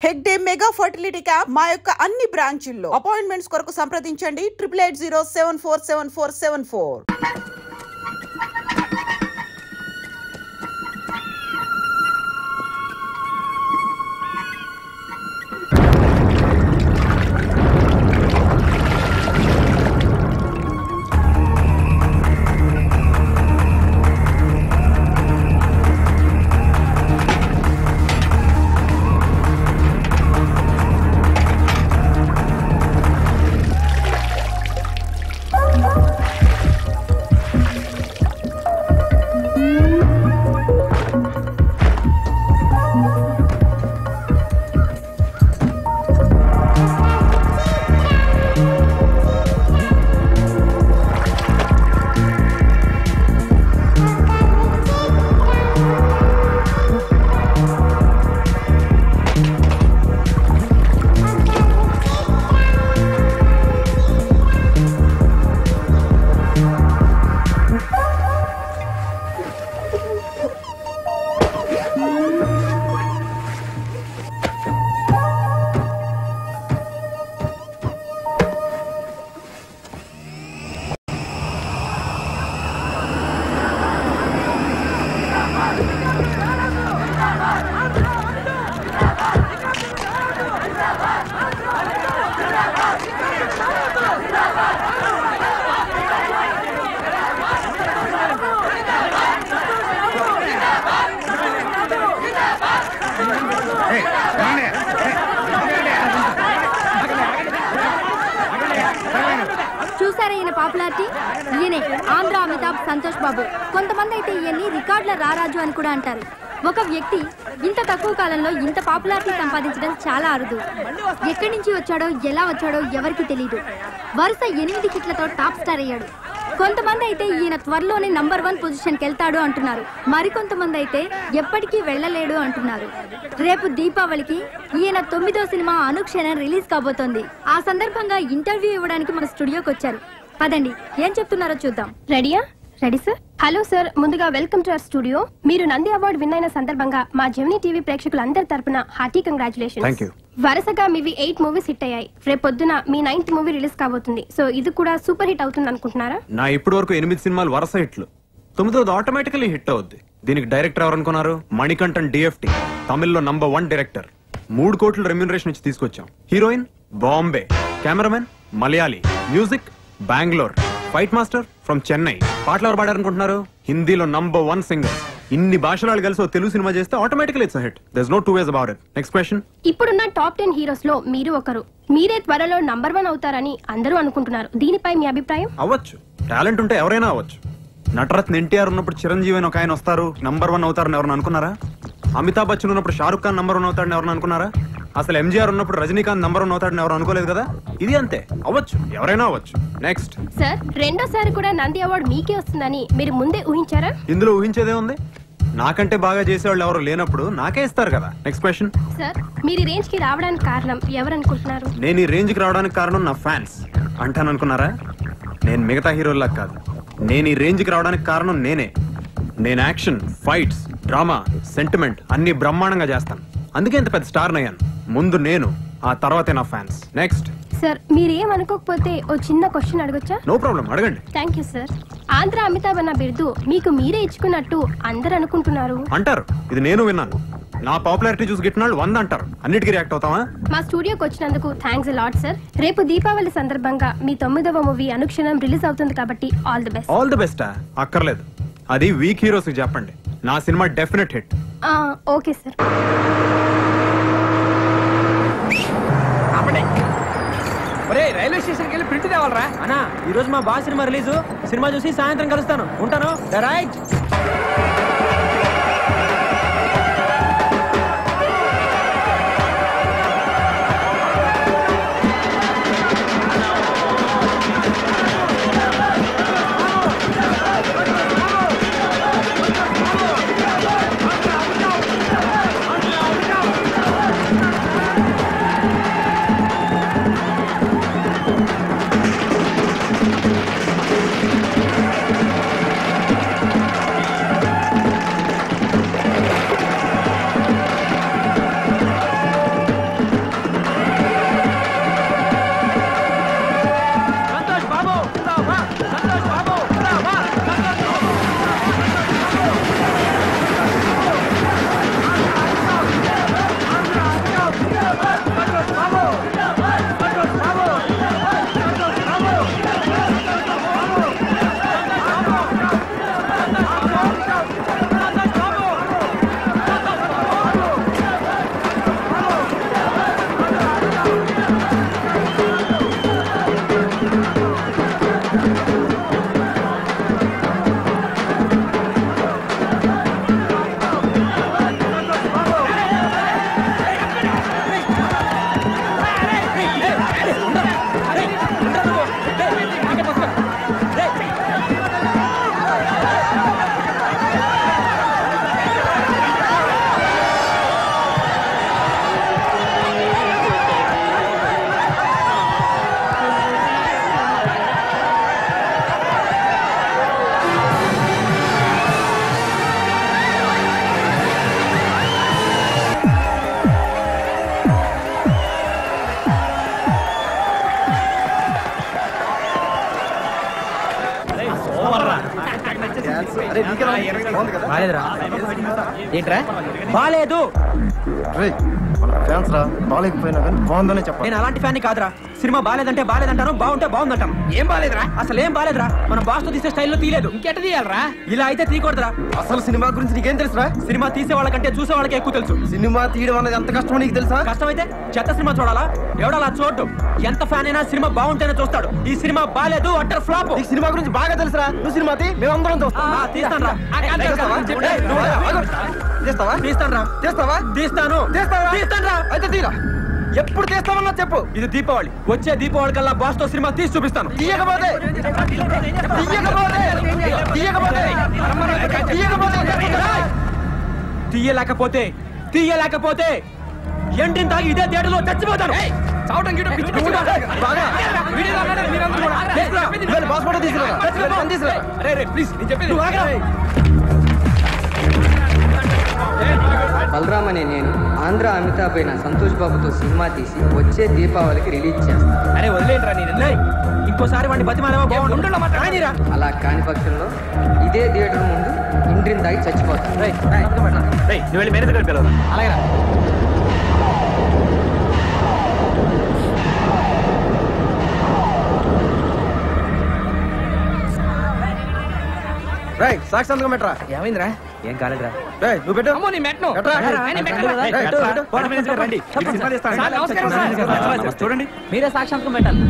Hegde mega fertility camp మా యొక్క అన్ని బ్రాంచుల్లో అపాయింట్మెంట్స్ కొరకు సంప్రదించండి 8880747474. చూసారా ఈయన పాపులారిటీ? ఈయనే ఆంధ్ర అమితాబ్ సంతోష్ బాబు. కొంతమంది అయితే ఈయన్ని రికార్డుల రారాజు అని కూడా అంటారు. ఒక వ్యక్తి ఇంత తక్కువ కాలంలో ఇంత పాపులారిటీ సంపాదించడం చాలా అరుదు. ఎక్కడి నుంచి వచ్చాడో ఎలా వచ్చాడో ఎవరికి తెలియదు. వరుస 8 హిట్లతో టాప్ స్టార్ అయ్యాడు. కొంతమంది అయితే ఈయన త్వరలోనే నంబర్ 1 పొజిషన్కి వెళ్తాడు అంటున్నారు. మరికొంతమంది అయితే ఎప్పటికీ వెళ్ళలేడు అంటున్నారు. రేపు దీపావళికి ఈయన 9వ సినిమా అనుక్షణం రిలీజ్ కాబోతోంది. ఆ సందర్భంగా ఇంటర్వ్యూ ఇవ్వడానికి మన స్టూడియోకి వచ్చారు. పదండి ఏం చెప్తున్నారో చూద్దాం. రెడీయా? Ready sir. హలో సార్, ముందుగా వెల్కమ్ టు అవర్ స్టూడియో. మీరు నంది అవార్డు విన్ అయిన సందర్భంగా మా జెమినీ టీవీ ప్రేక్షకులందరి తరపున హార్టీ కంగ్రాచులేషన్స్. వరుసగా మీవి 8 మూవీస్ హిట్ అయ్యాయి. రేపొద్దున మీ 9th మూవీ రిలీజ్ కాబోతుంది. సో ఇది కూడా సూపర్ హిట్ అవుతుంది అనుకుంటున్నారా? నా ఇప్పటి వరకు 8 సినిమాలు వరుస హిట్లు, 9వ ఆటోమేటికలీ హిట్ అవుద్ది. దీనికి డైరెక్టర్ ఎవరు అనుకున్నారు? మణికంఠన్ డిఎఫ్టి, తమిళ్లో నంబర్ 1 డైరెక్టర్. 3 కోట్ల రెమ్యూనరేషన్ ఇచ్చి తీసుకొచ్చాం. Heroine Bombay, cameraman Malayali, music Bengaluru, fight master from Chennai. పాటలు ఎవరు పాడారనుకుంటున్నారు? హిందీలో నంబర్ 1 సింగర్. ఇన్ని భాషలు కలిసి తెలుగు సినిమా చేస్తే automatically it's hit. There is no two ways about it. Next question. ఇప్పుడున్న టాప్ 10 హీరోస్ లో మీరు ఒకరు. మీరే త్వరలో నంబర్ 1 అవుతారని అందరూ అనుకుంటున్నారు. దీనిపై మీ అభిప్రాయం? అవ్వచ్చు, టాలెంట్ ఉంటే ఎవరైనా అవ్వచ్చు. నటరత్న ఎన్టీఆర్ ఉన్నప్పుడు చిరంజీవి అని ఒక ఆయన వస్తారు, నంబర్ 1 అవుతారని ఎవరైనా అనుకున్నారా? అమితాబ్ బచ్చన్ ఉన్నప్పుడు షారుఖ్ ఖాన్ నంబర్ 1 అవుతాడని ఎవరైనా అనుకున్నారా? అసలు ఎంజీఆర్ ఉన్నప్పుడు రజనీకాంత్ నంబర్ 1 అవుతాడని ఎవరు అనుకోలేదు కదా. ఇది అంతే, అవ్వచ్చు, ఎవరైనా అవ్వచ్చు. నెక్స్ట్ సార్, రెండోసారి కూడా నంది అవార్డు మీకే వస్తుందని మీరు ముందే ఊహించారా? ఇందులో ఊహించేదే ఉంది. నాకంటే బాగా చేసేవాళ్ళు ఎవరు లేనప్పుడు నాకే ఇస్తారు కదా. Next question. సార్, మీరు ఈ రేంజ్ కి రావడానికి కారణం ఎవరు అనుకుంటున్నారు? నేను ఈ రేంజ్ కి రావడానికి కారణం నా ఫ్యాన్స్ అంటాను అనుకున్నారా? నేను మిగతా హీరోల్లా కాదు. నేను ఈ రేంజ్ కి రావడానికి కారణం నేనే. నేను యాక్షన్, ఫైట్స్, డ్రామా, సెంటిమెంట్ అన్ని బ్రహ్మాండంగా చేస్తాను. అందుకే ఇంత పెద్ద స్టార్ అయ్యాను. ముందు నేను, ఆ తర్వాతే నా ఫ్యాన్స్. నెక్స్ట్. సార్, మీరేం అనుకోకపోతే ఓ చిన్న క్వశ్చన్ అడగొచ్చా? నో ప్రాబ్లం, అడగండి. Thank you sir. Andhra Amitabh అన్న బిరుదు మీకు మీరే ఇచ్చుకున్నట్టు అందరు అనుకుంటున్నారు. అంటారు, ఇది నేను విన్నాను. నా పాపులారిటీ చూసి గిట్టినాళ్ళు 100 అంటారు. అన్నిటికీ రియాక్ట్ అవుతావా? మా స్టూడియోకి వచ్చినందుకు థ్యాంక్స్ లాట్ సార్. రేపు దీపావళి సందర్భంగా మీ 9వ మూవీ అనుక్షణం రిలీజ్ అవుతుంది కాబట్టి all the best. All the బెస్టా? అక్కర్లేదు, అది వీక్ హీరోస్ కి చెప్పండి. నా cinema definite hit. Okay sir. Railway స్టేషన్కి వెళ్ళి ప్రింట్ తేవాలరా అన్నా. ఈ రోజు మా బాస్ సినిమా రిలీజ్. సినిమా చూసి సాయంత్రం కలుస్తాను. ఉంటాను. రైట్. బాలేదురా ఏంట్రా బాలేదు నేను అలాంటి ఫ్యాన్ కాదురా సినిమా బాలేదంటే బాలేదంటాను బాగుంటే బాగుందంటాను ఏం బాలేదురా అసలు ఏం బాలేదురా మన బాస్ తో తీసే స్టైల్లో తీయలేదు ఇంకెట తీయాలరా ఇలా అయితే తీయకూడదురా అసలు సినిమా గురించి నీకేం తెలుసురా? సినిమా తీసే వాళ్ళకంటే చూసే వాళ్ళకి ఎక్కువ తెలుసు సినిమా తీయడం అనేది ఎంత కష్టమో నీకు తెలుసా? కష్టమైతే చెత్త సినిమా చూడాలా ఎవడలా చూడ్డు ఎంత ఫ్యాన్ అయినా సినిమా బాగుంటేనే చూస్తాడు ఈ సినిమా బాలేదు అట్టర్ ఫ్లాప్ నీకు సినిమా గురించి బాగా తెలుసురా? నువ్వు సినిమా తీ, మేమందరం చూస్తాం. తీస్తాను తీస్తావా? తీస్తాను అయితే తీరా. ఎప్పుడు తీస్తావన్నా చెప్పు. ఇది దీపావళి వచ్చే దీపావళి కల్లా బాస్ తో సినిమా తీసి చూపిస్తాను తీయకపోతే తీయలేకపోతే ఎండిని తాగి ఇదే థియేటర్లో చచ్చిపోతాను బలరామ్ అనే నేను ఆంధ్ర అమితాబ్ అయిన సంతోష్ బాబుతో సినిమా తీసి వచ్చే దీపావళికి రిలీజ్ చేస్తాను. అరే వదిలేంట్రా నేను ఇంకోసారి వాడిని బతిమాలేమో బాగుండు అలా కాని పక్షంలో ఇదే థియేటర్ ముందు ఇంటిని తాగి చచ్చిపోతాను. నువ్వు వెళ్ళి మేనేజర్ గారికి పిలవరా అలాగే సాక్షి సంతకం పెట్టరా. ఏమైందిరా ఏం కాలేదురా నువ్వు పెట్టు. చూడండి మీరే సాక్షాత్కం పెట్టాలి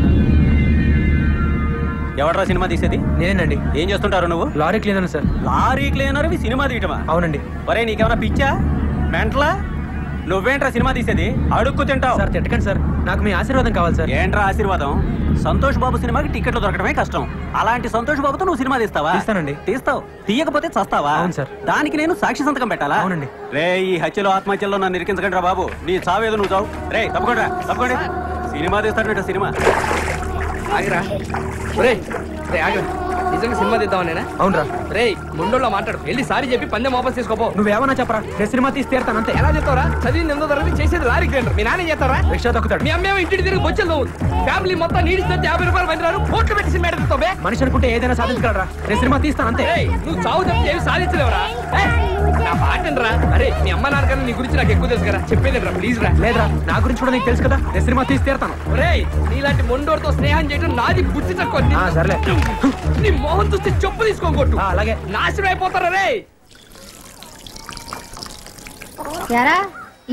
ఎవడరా సినిమా తీసేది? నేనేనండి. ఏం చేస్తుంటారు నువ్వు? Lorry cleaner sir. Lorry cleaner cinema తీయటమా? అవునండి. ఒరే నీకేమన్నా పిచ్చా మెంటలా? నువ్వేంట్రా సినిమా తీసేది? అడుక్కు తింటావు. సార్ తిట్టకండి సార్, నాకు మీ ఆశీర్వాదం కావాలి సార్. ఏంట్రా ఆశీర్వాదం? సంతోష్ బాబు సినిమాకి టికెట్లు దొరకడమే కష్టం, అలాంటి సంతోష్ బాబుతో నువ్వు సినిమా తీస్తావా? తీస్తానండి. తీస్తావు, తీయకపోతే చస్తావా? అవును సార్. దానికి నేను సాక్షి సంతకం పెట్టాలా? అవునండి. రే ఈ హత్యలో ఆత్మహత్యలో నన్ను ఇరికించకండి రా బాబు, నీ చావేదో నువ్వు చావు. రే తప్పకుండా తప్పకుండా సినిమా తీస్తాడు సినిమా. ఆగిరా నిజంగా సినిమా తీద్దామనేనా? అవునరా. రే ముండోళ్ళ మాట్లాడు, వెళ్ళి సారీ చెప్పి పందెం వాపస్ తీసుకోపో. నువ్వేమన్నా చెప్పరా, నేను సినిమా తీసి తీరుతాను అంతే. ఎలా చెప్తావరా? చదివింది ఎంతో తరగతి, చేసేది లారీ క్లీనర్. మీ నాన్న చేస్తారా? రిక్షా తొక్కుతాడు. మీ అమ్మేమో ఇంటికి తిరిగి బొచ్చలు ఫ్యామిలీ మొత్తం నీడిస్తే 50 రూపాయలు పంచారు, కోట్లు పెట్టి సినిమా ఎడుతావే. మనిషి అనుకుంటే ఏదైనా సాధించగలరా? నేను సినిమా తీస్తాను అంతే. నువ్వు చావు తప్పితే ఏమి సాధించలేవరా? నా పాటనరా. అరే మీ అమ్మ నాన్నకన్నా నీ గురించి నాకు ఎక్కువ తెలుసు కదా, చెప్పేది రా ప్లీజ్ రా. లేదురా, నా గురించి కూడా నీకు తెలుసు కదా, నేను సినిమా తీసి తీరుతాను. రే నీలాంటి మొండోడితో స్నేహం చేయడం నాది బుద్ధి తక్కువ. సర్లే, నీ మోహన్ చూస్తే చెప్పు తీసుకోకొట్టు. అలాగే నాశనం అయిపోతారా రే. యారా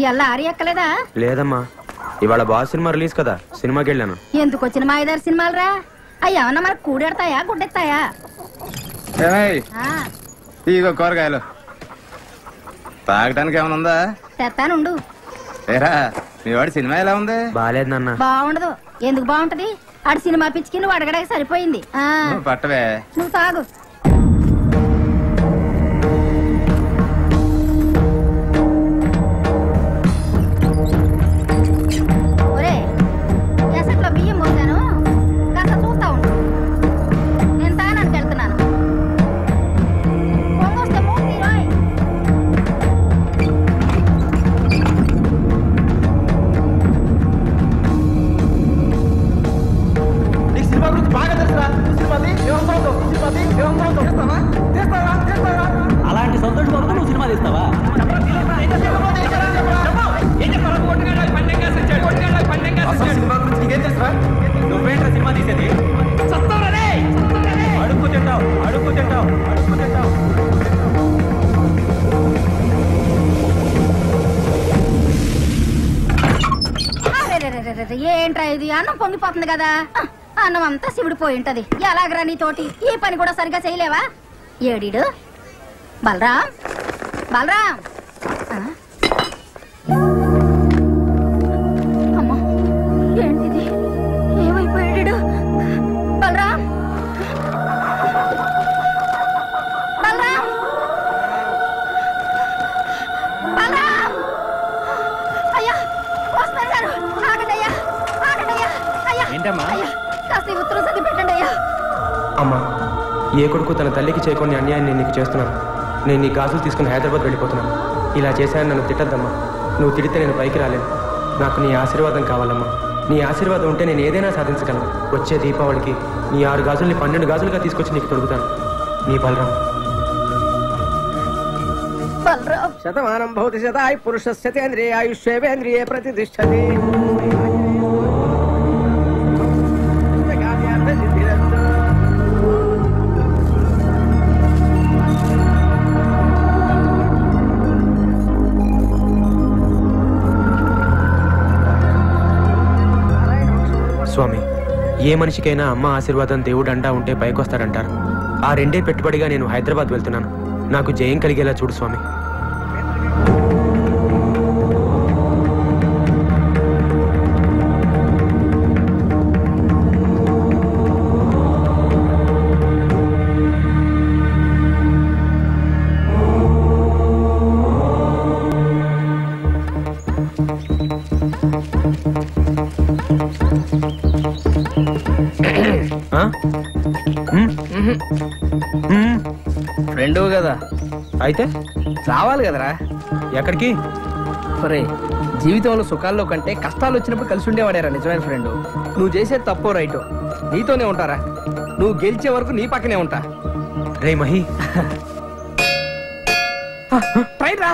ఇవాళ ఆరి ఎక్కలేదా? లేదమ్మా, ఇవాళ బాస్ సినిమా రిలీజ్ కదా, సినిమాకి వెళ్ళాను. ఎందుకు వచ్చిన మా 5-6 సినిమాలు రా? అవి ఏమన్నా మనకు కూడెడతాయా గుడ్డెత్తాయా? ఇగో కూరగాయలు తాగడానికి ఏమైనా ఉందా? తెత్తానుండు. ఏరా మీ వాడి సినిమా ఎలా ఉంది? బాలేదు నాన్న. బాగుండదు. ఎందుకు బాగుంటది? ఆడు సినిమా పిచ్చికి నువ్వు అడగడానికి సరిపోయింది. పట్టవే, నువ్వు తాగు. ఒరే ఎసట్లో బియ్యం పోసాను, కాస్త చూస్తా ఉండు. నేను తాగడానికి వెళ్తున్నాను. పొంగొస్తే మూడు తీరాయ్. నీకు సినిమా గురించి బాగా తెలుసురా? అలాంటి సంతోష్ బాబుతో నువ్వు సినిమా తీస్తావా? సినిమా గురించి నీకేం తెలుసురా? నువ్వేంట్రా సినిమా తీసేది? అడుక్కు తింటావు అడుక్కు తింటావు అడుక్కు తింటావు. ఏంట్రా ఇది? అన్నం పొంగిపోతుంది కదా. అన్నం అంతా శివుడు పోయి ఉంటది. ఎలాగరా నీతోటి ఈ పని కూడా సరిగా చేయలేవా? ఏడీడు బలరాం, బలరాం. అమ్మా ఏంటిది? ఏమైపోయాడు బలరాం? బలరాం, బలరాం. అయ్యా పోస్టర్ గారు ఆగండి అయ్యా, ఆగండి అయ్యా. అయ్యా ఏంటమ్మా? అయ్యా కాస్త ఈ ఉత్తరం చదివి పెట్టండి అయ్యా. అమ్మా, ఏ కొడుకు తన తల్లికి చేయకుండా అన్యాయం నేను నీకు చేస్తున్నాను. నేను నీ గాజులు తీసుకుని హైదరాబాద్ వెళ్ళిపోతున్నాను. ఇలా చేశాను, నన్ను తిట్టద్దమ్మా. నువ్వు తిడితే నేను పైకి రాలేను. నాకు నీ ఆశీర్వాదం కావాలమ్మా. నీ ఆశీర్వాదం ఉంటే నేను ఏదైనా సాధించగలను. వచ్చే దీపావళికి నీ 6 గాజుల్ని 12 గాజులుగా తీసుకొచ్చి నీకు తొడుగుతాను. నీ బలరాం. శతమానం భవతి శతాయు పురుషస్యతేంద్రియ ఆయుష్యేవేంద్రియే ప్రతిష్టతి. స్వామి, ఏ మనిషికైనా అమ్మ ఆశీర్వాదం దేవుడు అండా ఉంటే పైకొస్తాడంటారు. ఆ రెండే పెట్టుబడిగా నేను హైదరాబాద్ వెళ్తున్నాను. నాకు జయం కలిగేలా చూడు స్వామి. ఫ్రెండు కదా అయితే రావాలి కదరా. ఎక్కడికి? ఒరే, జీవితంలో సుఖాల్లో కంటే కష్టాలు వచ్చినప్పుడు కలిసి ఉండేవాడేరా నిజమైన ఫ్రెండ్. నువ్వు చేసే తప్పో రైటో నీతోనే ఉంటారా. నువ్వు గెలిచే వరకు నీ పక్కనే ఉంటా. రే మహి, ట్రైన్ రా.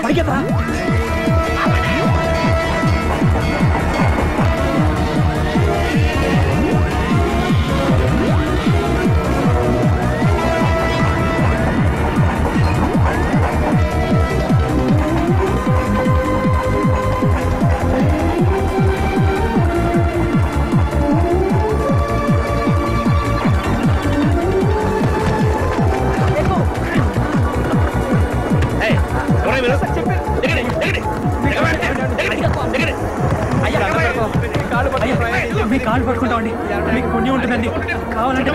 మీ కాళ్ళు పట్టుకుంటామండి, మీకు పుణ్యం ఉంటుందండి. కావాలంటే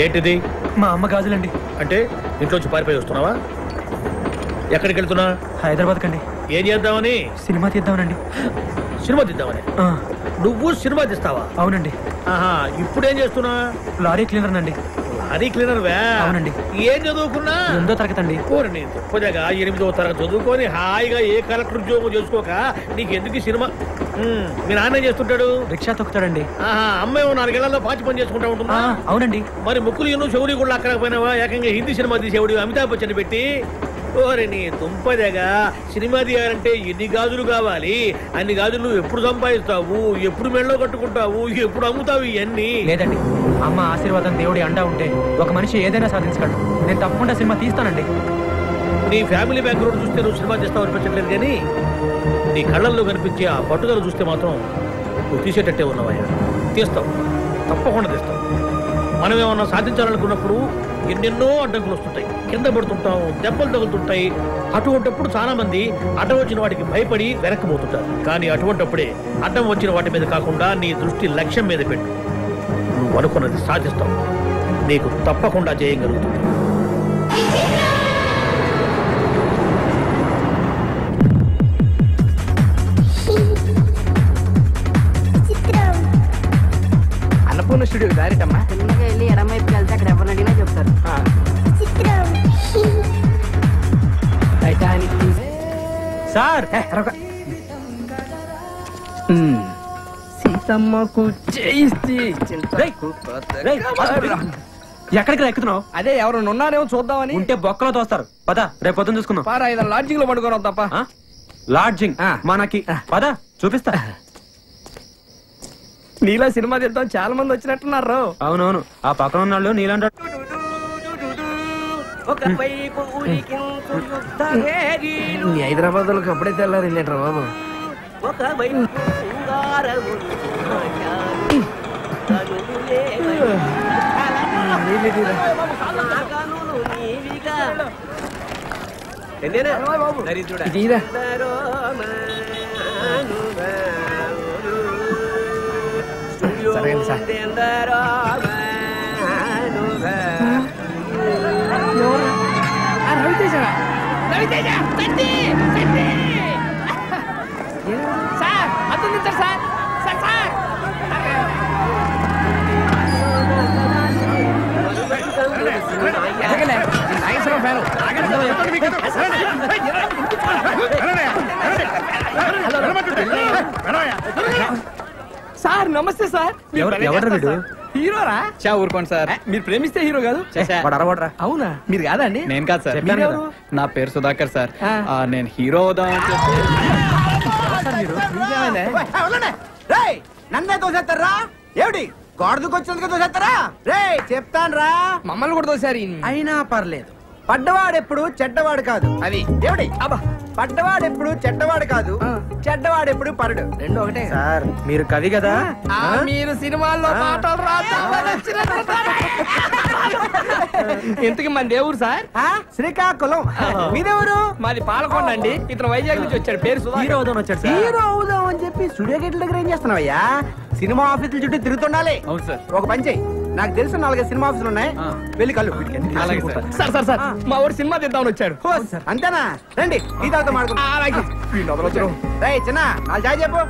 ఏంటిది? మా అమ్మ గాజులండి. అంటే ఇంట్లోంచి పారిపోయి వస్తున్నావా? ఎక్కడికి వెళ్తున్నా? హైదరాబాద్ కండి. ఏం చేద్దామని? సినిమా తీద్దామనండి. సినిమా తీద్దామని? నువ్వు సినిమా తీస్తావా? అవునండి. ఆహా, ఇప్పుడేం చేస్తున్నా? లారీ క్లీనర్ అండి. లారీ క్లీనర్ వే? అవునండి. ఏం చదువుకున్నా? 8వ తరగతి అండి. కోరండి, తప్పగా 8వ తరగతి చదువుకొని హాయిగా ఏ కలెక్టర్ ఉద్యోగం చేసుకోక నీకు ఎందుకు సినిమా? మీ నాన్న చేస్తుంటాడు? రిక్షా తొక్కుతాడండి. ఆహా, అమ్మాయి 4 ఏళ్లలో పాచి పని చేసుకుంటా ఉంటుందా? అవునండి. మరి ముక్కులు ఎన్నో చెవుడి కూడా అక్కడకపోయినావా? ఏకంగా హిందీ సినిమా తీసేవాడు అమితాబ్ బచ్చన్ పెట్టి. ఓరే నీ దుంపదేగా, సినిమా తీయాలంటే ఎన్ని గాజులు కావాలి? అన్ని గాజులు నువ్వు ఎప్పుడు సంపాదిస్తావు? ఎప్పుడు మెళ్ళో కట్టుకుంటావు? ఎప్పుడు అమ్ముతావు ఇవన్నీ? లేదండి, అమ్మ ఆశీర్వాదం దేవుడి అండా ఉంటే ఒక మనిషి ఏదైనా సాధించగలడు. నేను తప్పకుండా సినిమా తీస్తానండి. నీ ఫ్యామిలీ బ్యాక్గ్రౌండ్ చూస్తే నువ్వు సినిమా చేస్తావు అనిపించట్లేదు, కానీ నీ కళ్ళల్లో కనిపించే ఆ పట్టుదల చూస్తే మాత్రం నువ్వు తీసేటట్టే ఉన్నావయ్యా. తీస్తావు, తప్పకుండా తీస్తావు. మనం ఏమన్నా సాధించాలనుకున్నప్పుడు ఎన్నెన్నో అడ్డంకులు వస్తుంటాయి, కింద పడుతుంటాం, దెబ్బలు తగులుతుంటాయి. అటువంటిప్పుడు చాలా మంది అడ్డం వచ్చిన వాటికి భయపడి వెనక్కిపోతుంటారు. కానీ అటువంటిప్పుడే అడ్డం వచ్చిన వాటి మీద కాకుండా నీ దృష్టి లక్ష్యం మీద పెట్టు. నువ్వు అనుకున్నది సాధిస్తావు, నీకు తప్పకుండా చేయగలుగుతుంది. అన్నపూర్ణ స్టూడియో దారిటమ్మా. చిన్నగా వెళ్ళి ఎడమవైపుకి వెళ్తే అక్కడ ఎవరిని అడిగినా చెప్తారు. సార్, సీతమ్మకు చేయిస్తే ఎక్కడికి ఎక్కుతున్నావు? అదే ఎవరు ఉన్నారేమో చూద్దామని. ఉంటే బొక్కలో తోస్తారు. పద, రేపు పొద్దున చూసుకుందాం. పారా, ఇదా లాడ్జింగ్ లో పడుకోవడం తప్ప. లాడ్జింగ్ మనకి పద, చూపిస్తా. నీలా సినిమా తీద్దాం చాలా మంది వచ్చినట్టున్నారు. అవునవును, ఆ పక్కన ఉన్నాళ్ళు నీలంటాడు. హైదరాబాద్ వాళ్ళకి అప్పుడే తెల్లారిందేంట్రా బాబు. ఇదిరా సరే సార్. రవితేజ సార్, అతను సార్ సార్ సార్ సార్ నమస్తే సార్. ఎవరు వీడు? హీరోరా? చా ఊరుకోండి సార్, మీరు ప్రేమిస్తే హీరో కాదు. అవునా? మీరు కాదా అండి? నేను కాదు సార్. నా పేరు సుధాకర్ సార్. నేను హీరో నన్నే తోసేస్తారా ఏమిటి? గాడుకు వచ్చినందుకు తోసేస్తారా? రే చెప్తాను రా, మమ్మల్ని కూడా తోసారు. అయినా పర్లేదు, పడ్డవాడెప్పుడు చెడ్డవాడు కాదు. అది ఏమిటి? అబ్బా, పడ్డవాడెప్పుడు చెడ్డవాడు కాదు, చెడ్డవాడెప్పుడు పరుడు. రెండు ఒకటే సార్. మీరు కవి కదా? మీరు సినిమాల్లో మాటలు ఇంతకి మన దేవుడు సార్ శ్రీకాకుళం. మీదెవరు? మాది పాలకొండ అండి. ఇతను వైజాగ్ నుంచి వచ్చాడు. పేరు హీరో అవుదాం వచ్చాడు. హీరో అవుదాం అని చెప్పి స్టూడియో గేట్ల దగ్గర ఏం చేస్తున్నావయ్యా? సినిమా ఆఫీసుల చుట్టూ తిరుగుతుండాలి. అవును సార్. ఒక పని చెయ్యి, నాకు తెలిసిన 4 సినిమా ఆఫీసులు ఉన్నాయి, వెళ్ళి కళ్ళు. సార్ సార్ సార్, మా ఊరు సినిమా తీద్దామని వచ్చాడు. అంతేనా? రండి ఈ తాగుతా మాడుకుంటాం. చిన్న వాళ్ళు చాయ్ చెప్పు.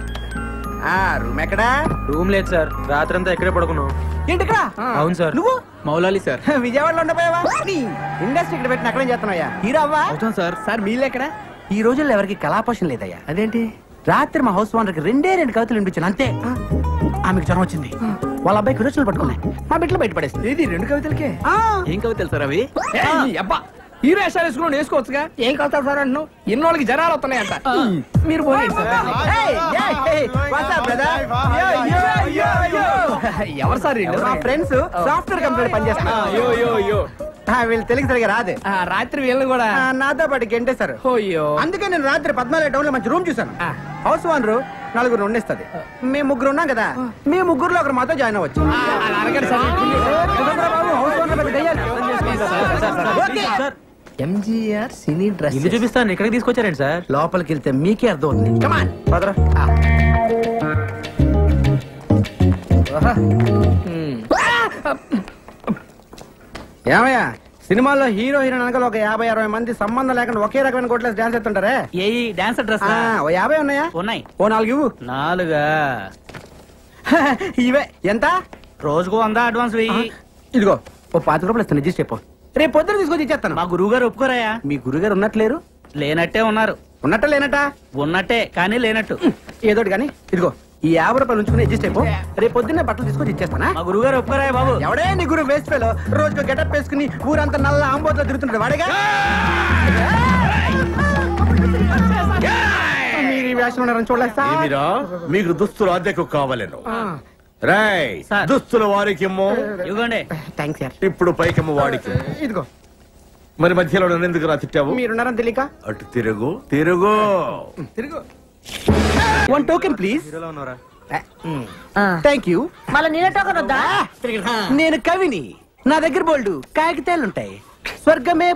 రూమ్ ఎక్కడా? రూమ్ లేదు సార్, రాత్రంతా ఎక్కడే పడుకున్నాం. ఏంటిక్కడ? అవును సార్. నువ్వు మౌలాలి సార్. విజయవాడలో ఉండపోయావా? ఇండస్ట్రీ ఇక్కడ పెట్టిన అక్కడేం చేస్తున్నాయా? హీరో అవ్వా? అవుతాం సార్. సార్ మీళ్ళు ఎక్కడ? ఈ రోజుల్లో ఎవరికి కళాపోషణ లేదయ్యా. అదేంటి? రాత్రి మా హౌస్ ఓనర్కి 2 కవితలు వినిపించాను అంతే. ఆమెకు జ్వరం వచ్చింది, వాళ్ళ అబ్బాయికి విరోచనలు పట్టుకున్నాయి, మా బిడ్డలు బయట పడేస్తుంది. ఇది 2 కవితలకే? ఏం కవితలు సార్ అవి? అబ్బా, హీరో వేషాలు వేసుకుని వేసుకోవచ్చుగా. ఏం కవితలు సార్ అంటున్నావు? ఇన్నోళ్ళకి జనాలు వస్తున్నాయంట. మీరు ఎవరు సార్? మా ఫ్రెండ్స్ సాఫ్ట్వేర్ కంపెనీ పనిచేస్తున్నారు. వీళ్ళు తెలుగు సరిగా రాదు. రాత్రి వీళ్ళని కూడా నాతో పాటు గెంటేశారు. అందుకే నేను రాత్రి 14 టౌన్ లో మంచి రూమ్ చూసాను. హౌస్ ఓనర్ 4 ఉండిస్తుంది, మేము 3 ఉన్నాం కదా. మీ 3లో ఒకరు మాతో జాయిన్ అవ్వచ్చు. ఎంజీఆర్ సినీ డ్రెస్ ఇల్లు చూపిస్తాను, ఇక్కడికి తీసుకొచ్చారండి సార్. లోపలికి వెళ్తే మీకే అర్థం అవుతుంది. కమాన్ పదరా. ఏమయ్యా, సినిమాల్లో హీరో హీరోయిన్ అనగా ఒక 50-60 మంది సంబంధం లేకుండా ఒకే రకమైన కోట్లేసి డాన్స్ చేస్తుంటారే. ఏ డాన్స్ డ్రెస్? ఓ 50 ఉన్నాయా? ఉన్నాయి. ఓ 4 ఇవ్వు. 4? ఇవే ఎంత? రోజుకు 100 అడ్వాన్స్ వెయ్యి. ఇదిగో ఓ 50 రూపాయలు ఇస్తాను, అడ్జస్ట్ చెప్పు. రేపు పొద్దున తీసుకొచ్చి ఇచ్చేస్తాను. మా గురువు గారు ఒప్పుకోరాయా? మీ గురుగారు ఉన్నట్లేరు? లేనట్టే ఉన్నారు. ఉన్నట్ట లేనట? ఉన్నట్టే కానీ లేనట్టు. ఏదోటి కానీ ఇదిగో ఈ 50 రూపాయలు ఉంచుకుని అడ్జస్ట్ అయిపో. రేపు పొద్దున్నే బట్టలు తీసుకొచ్చి ఇచ్చేస్తానా? మా గురువు గారు ఒప్పుకోరాయా బాబు? ఎవడే నీ గురువు? వేస్ట్ ఫెలో, రోజుకు గెటప్ వేసుకుని ఊరంతా నల్ల ఆంబోతో తిరుగుతుంటాడు వాడేగా. మీరు ఈ వేషం ఉన్నారని చూడలేస్తా. మీకు దుస్తులు అద్దెకు కావాలను. రాయ్ దుస్తుల వారికి ఇవ్వండి. Thanks sir. ఇప్పుడు పైకమ్మ వాడికి. ఇదిగో. మరి మధ్యలో ఎందుకు రా తిట్టావు? మీరున్నారని తెలియక. అటు తిరుగు తిరుగు తిరుగు. 1 టోకెన్ ప్లీజ్. Thank you. మళ్ళీ నేనే టోకెన్ వద్దా? నేను కవిని, నా దగ్గర బోల్డు కాగితాలుంటాయి. స్వర్గమే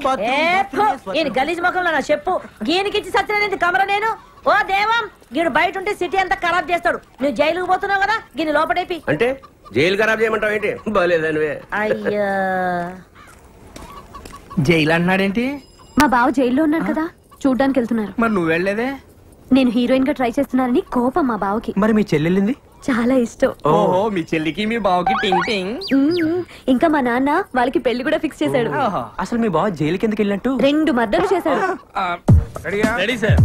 గలీజ్ ముఖంలో నా చెప్పు గీనికిచ్చి సత్యనేది కమర. నేను ఓ దేవం, గీడు బయట ఉంటే సిటీ అంతా ఖరాబ్ చేస్తాడు. నువ్వు జైలుకు పోతున్నావు కదా, గిని లోపడేపి. అంటే జైలు ఖరాబ్ చేయమంటావు ఏంటి? బాలేదనివే. అయ్యా, జైలు అంటున్నాడేంటి? మా బావ జైల్లో ఉన్నాడు కదా, చూడ్డానికి వెళ్తున్నారు. మరి నువ్వు వెళ్ళలేదే? నేను హీరోయిన్ గా ట్రై చేస్తున్నానని కోపం మా బావకి. మరి మీ చెల్లెళ్ళింది? చాలా ఇష్టం. ఓహో, మీ చెల్లికి మీ బావకి టింగ్ టింగ్. ఇంకా మా నాన్న వాళ్ళకి పెళ్లి కూడా ఫిక్స్ చేశాడు. అసలు మీ బావ జైలుకి ఎందుకు వెళ్ళినట్టు? 2 మర్డర్లు చేశాడు. Ready sir.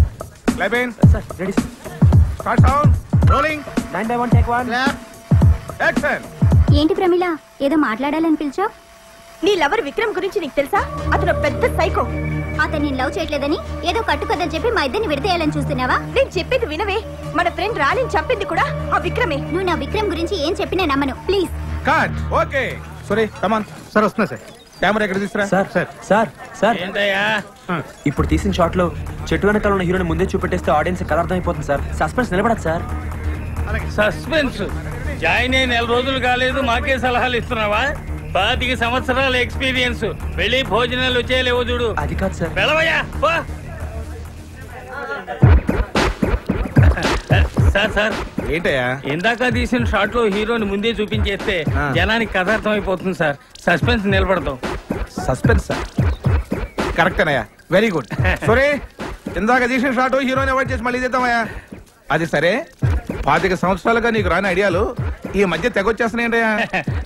ఏంటి ప్రమిళ, ఏదో మాట్లాడాలని పిలిచావు? నీ లవర్ విక్రమ్ గురించి నీకు తెలుసా? అతను పెద్ద సైకో. అతన్ని లవ్ చేయట్లేదని ఏదో కట్టుకదని చెప్పి మా ఇద్దరిని విడతేయాలని చూస్తున్నావా? నేను చెప్పేది వినవే, మన ఫ్రెండ్ రాణిని చంపింది కూడా ఆ విక్రమే. నువ్వు నా విక్రమ్ గురించి ఏం చెప్పినా నమ్మను, ప్లీజ్. కట్. ఓకే సరే కమాన్. సార్ వస్తున్నా సార్. కెమెరా ఎక్కడ తీసుకురా? సార్ సార్ సార్ సార్ ఇప్పుడు తీసిన షాట్ లో చెట్టు వెనకాల ఉన్న హీరోని ముందే చూపెట్టేస్తే ఆడియన్స్ కలర్ అర్థం అయిపోతుంది సార్. సస్పెన్స్ నిలబడదు సార్. సస్పెన్స్ జాయిన్ అయి 4 రోజులు కాలేదు, మాకే సలహాలు ఇస్తున్నావా? 25 సంవత్సరాల ఎక్స్పీరియన్స్. వెళ్ళి భోజనాలు వచ్చేయలేవు చూడు. అది కాదు సార్. వెళ్ళవయ్యా. సార్ సార్ ఏంటయ్యా? ఇందాక తీసిన షాట్ లో హీరోని ముందే చూపించేస్తే జనానికి కథ అర్థం అయిపోతుంది సార్. సస్పెన్స్ నిలబడతాం. సస్పెన్స్ సార్ కరెక్టేనయ్యా, వెరీ గుడ్. సరే ఇందాక తీసిన షాట్ హీరోని అవాయిడ్ చేసి మళ్ళీ చేద్దామయ్యా. అది సరే, 25 సంవత్సరాలుగా నీకు రాని ఐడియాలు ఈ మధ్య తెగొచ్చేస్తున్నాయంటయ్యా.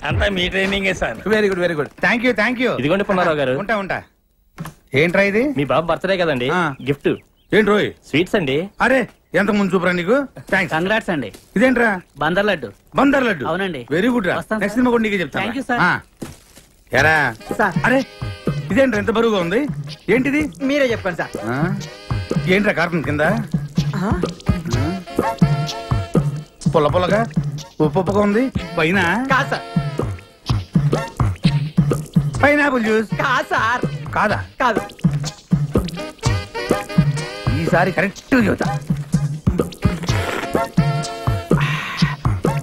అంతా మీ ట్రైనింగే sir. Very good very good. Thank you thank you. ఇదిగోండి పున్నారావు గారు. ఉంటా. ఏంట్రా ఇది? మీ బాబు బర్త్డే కదండి, గిఫ్ట్. ఏంటి రోయ్? స్వీట్స్ అండి. అరే ఎంత ముందు చూపురా నీకు? థ్యాంక్స్. కంగ్రాట్స్ అండి. ఇదేంట్రా? బందర్ లడ్డు. బందర్ లడ్డు? అవునండి. వెరీ గుడ్ రా. నెక్స్ట్ సినిమా కూడా నీకే చెప్తాను. Thank you sir. ఎరా అరే ఇదేంట్రా ఎంత బరువుగా ఉంది? ఏంటిది? మీరే చెప్పండి సార్. ఏంట్రా కార్టూన్ కింద పొల్ల పొల్లగా ఉప్పుగా ఉంది? పైన కాదు సార్. Pineapple juice? కాదు సార్. కాదా? కాదు. ఈసారి కరెక్ట్ చెబుతా.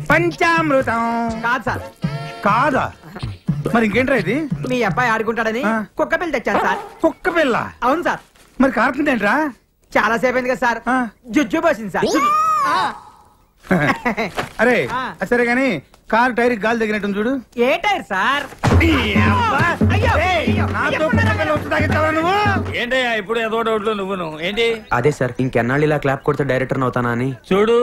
పంచామృతం? కాదు సార్. కాదా? మరి ఇంకేంట్రా ఇది? మీ అబ్బాయి ఆడుకుంటాడని కుక్క పిల్ల తెచ్చాను సార్. కుక్క పిల్ల? అవును సార్. మరి కార్టూన్ ఏంట్రా? చాలా సేపు అయింది కదా సార్. జుజ్జు పోసింది సార్. అరే సరే గాని కారు టైర్ గాలి తగినట్టు చూడు. ఏ టైర్ సార్? ఏంటయ్యా ఇప్పుడు ఏదో డౌట్లు నువ్వును ఏంటి? అదే సార్ ఇంకెన్నాళ్ళు ఇలా క్లాప్ కొడితే డైరెక్టర్ అవుతానా అని. చూడు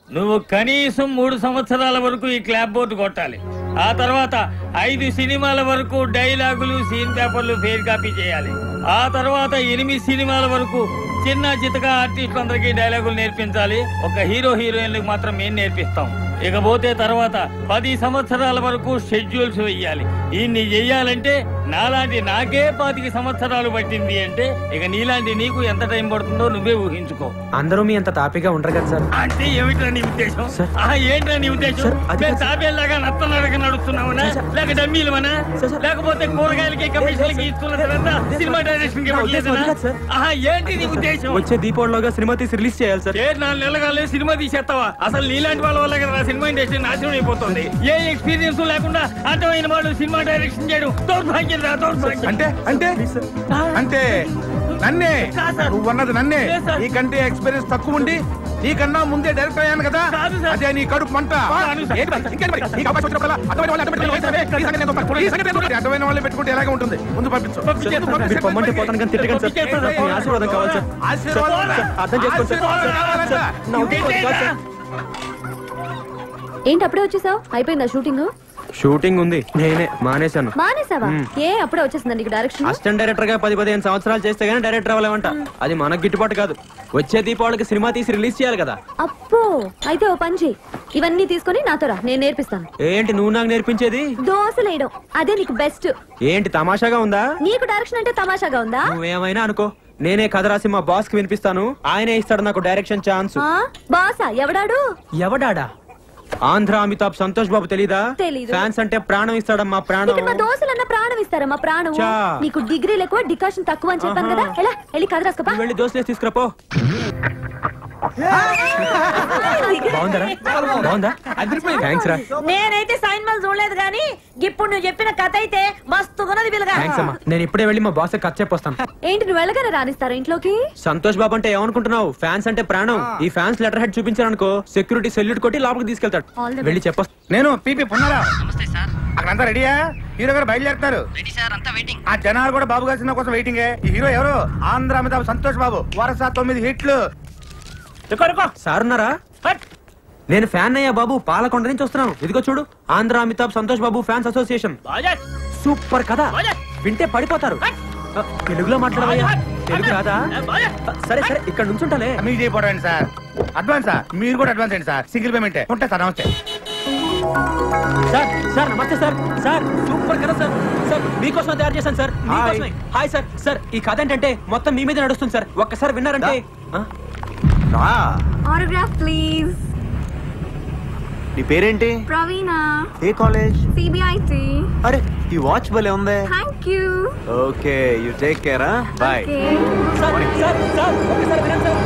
నువ్వు కనీసం 3 సంవత్సరాల వరకు ఈ క్లాప్ బోర్డు కొట్టాలి. ఆ తర్వాత 5 సినిమాల వరకు డైలాగులు సీన్ పేపర్లు ఫెయిర్ కాపీ చేయాలి. ఆ తర్వాత 8 సినిమాల వరకు చిన్న చితక ఆర్టిస్ట్ అందరికి డైలాగులు నేర్పించాలి. ఒక హీరో హీరోయిన్లకు మాత్రం మేము నేర్పిస్తాం. ఇకపోతే తర్వాత 10 సంవత్సరాల వరకు షెడ్యూల్స్ వెయ్యాలి. ఇన్ని చెయ్యాలంటే నాలాంటి నాకే 25 సంవత్సరాలు పట్టింది అంటే ఇక నీలాంటి నీకు ఎంత టైం పడుతుందో నువ్వే ఊహించుకో. అందరూ మీ అంత తాపిగా ఉండరు కదా సార్. అంటే ఏమిట్రా నీ ఉద్దేశం? ఏంట్రా నీ ఉద్దేశం? తాబేలాగా నత్తలాగా నడుస్తున్నామనా లేక డమ్మీలమనా లేకపోతే కూరగాయలకి కమిషన్లకి ఇస్తున్న తర్వాత సినిమా డైరెక్షన్ ఏంటి నీ ఉద్దేశం? వచ్చే దీపావళిలోగా సినిమా తీసి రిలీజ్ చేయాలి సార్. 4 నెలలుగా సినిమా తీసేస్తావా? అసలు నీలాంటి వాళ్ళ వల్ల కదా సినిమా ఇండస్ట్రీ నాశనం అయిపోతుంది. ఏ ఎక్స్పీరియన్స్ లేకుండా అర్థమైన వాళ్ళు సినిమా డైరెక్షన్ చేయడం దౌర్భాగ్యం రా, దౌర్భాగ్యం. అంటే అంటే అంటే నన్నే నువ్వు అన్నది నన్నే. నీకంటే ఎక్స్పీరియన్స్ తక్కువ ఉండి నీకన్నా ముందే డైరెక్టర్ అయ్యాను కదా, అదే నీ కడుపు మంట. అర్థమైన వాళ్ళే పెట్టుకుంటే ఎలాగే ఉంటుంది. ముందు పంపించు. ఆశీర్వాదం కావాలి సార్. అర్థం చేసుకోండి సార్. ఏంటి అప్పుడే వచ్చేసావు? అయిపోయిందా షూటింగ్? షూటింగ్ ఉంది, నేనే మానేశాను. మానేసావా? ఏ అప్పుడే వచ్చేసిందా నీకు డైరెక్షన్? అసిస్టెంట్ డైరెక్టర్ గా 10-15 సంవత్సరాలు చేస్తే గానీ డైరెక్టర్ అవ్వలేమంట. అది మనకు గిట్టుబాటు కాదు. వచ్చే దీపావళికి సినిమా తీసి రిలీజ్ చేయాలి కదా. అప్పో అయితే ఓ పని చెయ్యి, ఇవన్నీ తీసుకొని నాతో రా, నేను నేర్పిస్తాను. ఏంటి నువ్వు నాకు నేర్పించేది? దోశలు వేయడం, అదే నీకు బెస్ట్. ఏంటి తమాషాగా ఉందా? నీకు డైరెక్షన్ అంటే తమాషాగా ఉందా? నువ్వేమైనా అనుకో, నేనే కథ రాసి మా బాస్ కి వినిపిస్తాను. ఆయనే ఇస్తాడు నాకు డైరెక్షన్ ఛాన్స్. బాసా? ఎవడాడు? ఎవడాడా? ఆంధ్ర అమితాబ్ సంతోష్ బాబు తెలీదా? తెలీదు. ఫ్యాన్స్ అంటే ప్రాణం ఇస్తాడమ్మా, ప్రాణం. మా దోశలన్న ప్రాణం ఇస్తారమ్మా, ప్రాణం. నీకు డిగ్రీ ఎక్కువ డికాషన్ తక్కువ అని చెప్పాను కదా. ఎలా వెళ్ళి కథ రాసుకోపా. వెళ్ళి దోశలేసి తీసుకురాపో. నేనైతే సైన్ మల్ చూడలేదు కానీ ఇప్పుడు నువ్వు చెప్పిన కథ అయితే మస్తున్నది. నేను ఇప్పుడే వెళ్ళి మా బాస్ కథ చెప్పొస్తాను. ఏంటి నువ్వు వెళ్ళగానే రానిస్తారా ఇంట్లోకి? సంతోష్ బాబు అంటే ఏమనుకుంటున్నావు? ఫ్యాన్స్ అంటే ప్రాణం. ఈ ఫ్యాన్స్ లెటర్ హెడ్ చూపించారనుకో సెక్యూరిటీ సెల్యూట్ కొట్టి లోపలికి తీసుకెళ్తాడు. వెళ్ళి చెప్పొస్తా. నేను పీపీ పున్నారా, అక్కడంతా రెడీయా? హీరో గారు బయలుదేరుతారు. ఆ జనాలు కూడా బాబు గారి సినిమా కోసం వెయిటింగ్. ఈ హీరో ఎవరు? ఆంధ్ర అమితాబ్ సంతోష్ బాబు. వరుస 9 హిట్లు. సార్ ఉన్నారా? నేను ఫ్యాన్ అయ్యా బాబు, పాలకొండ నుంచి వస్తున్నాను. ఇదిగో చూడు, Andhra Amitabh Santosh Babu fans association. Super కదా, వింటే పడిపోతారు. తెలుగులో మాట్లాడవయ్యా, తెలుగు రాదా? సరే సరే ఇక్కడ నుంచి ఉంటాలే. మీకు చేయపోవడం సార్. అడ్వాన్సా? మీరు కూడా అడ్వాన్స్ అండి సార్. సింగిల్ పేమెంట్ ఉంటాయి సార్. నమస్తే సార్. సార్ నమస్తే సార్. సార్ సూపర్ కదా సార్. సార్ మీకోసం తయారు చేశాను సార్, మీకోసమే. Hi sir. సార్ ఈ కథ ఏంటంటే మొత్తం మీ మీద నడుస్తుంది సార్. ఒక్కసారి విన్నారంటే. Autograph please. నీ పేరేంటి? ప్రవీణ. ఏ కాలేజ్? సిబిఐటి. అరే ఈ వాచ్ భలే ఉంది. Thank you. Okay you take care. Bye. Sir sir sir ఒక్కసారి వినండి సార్.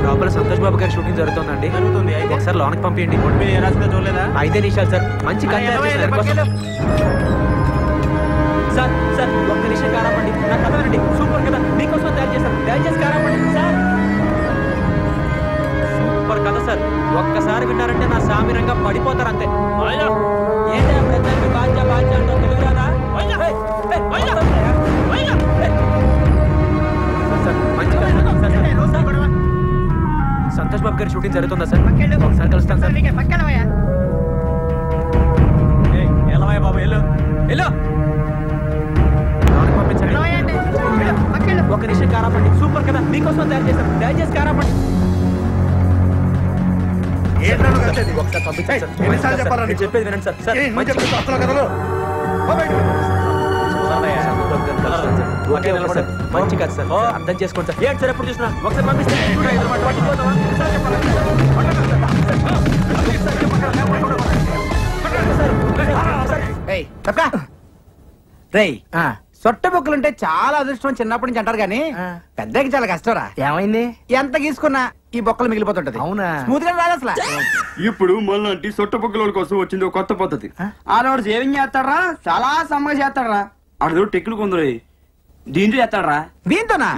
లోపల సంతోష్ బాబు గారి షూటింగ్ జరుగుతుందండి. ఒకసారి లోనకి పంపించండి. చూడలేదా? 5 నిమిషాలు సార్. మంచి కథ సార్. సార్ ఒక్క నిమిషం కారాపండి, నా కథ వినండి. సూపర్ కదా, మీకోసం తయారు చేశాను. దయచేసి కారాపండి సార్. సూపర్ కథ సార్. ఒక్కసారి విన్నారంటే నా సామిరంగా పడిపోతారు అంతే. ఏంటంటే ప్రజలకి బాధ్య బాధ్య అంటే తెలుగు రాదా? మంచి సంతోష్ బాబు గారి షూటింగ్ జరుగుతుందా సార్? ఒకసారి కలుస్తాను సార్. ఎలా బాబు? ఎల్లో ఎల్లో పంపించండి. నిమిషం కారాపండి. సూపర్ కదా, మీకోసం తయారు చేశాం. దయచేసి కారాపండి. ఒకసారి పంపించండి సార్. చెప్పేది వినండి సార్. సార్ మంచి కాదు సార్, అర్థం చేసుకోండి సార్. ఏంటి సార్ ఎప్పుడు చూసినా ఒకసారి పంపిస్తే సొట్ట బొక్కలుంటే చాలా అదృష్టం చిన్నప్పటి నుంచి అంటారు కానీ పెద్దకి చాలా కష్టంరా. ఏమైంది? ఎంత గీసుకున్నా ఈ బొక్కలు మిగిలిపోతుంటది. అవునా? స్మూత్ గా రాదు అసలు. ఇప్పుడు మళ్ళీ సొట్ట బొక్కల కోసం వచ్చింది ఒక కొత్త పద్ధతి. ఆడవాడు సేవింగ్ చేస్తాడరా, చాలా సమ్మగా చేస్తాడరా. ఆడదు టెక్నిక్ ఉందిరే, దీంతో చేస్తాడరా. దీంతోనా?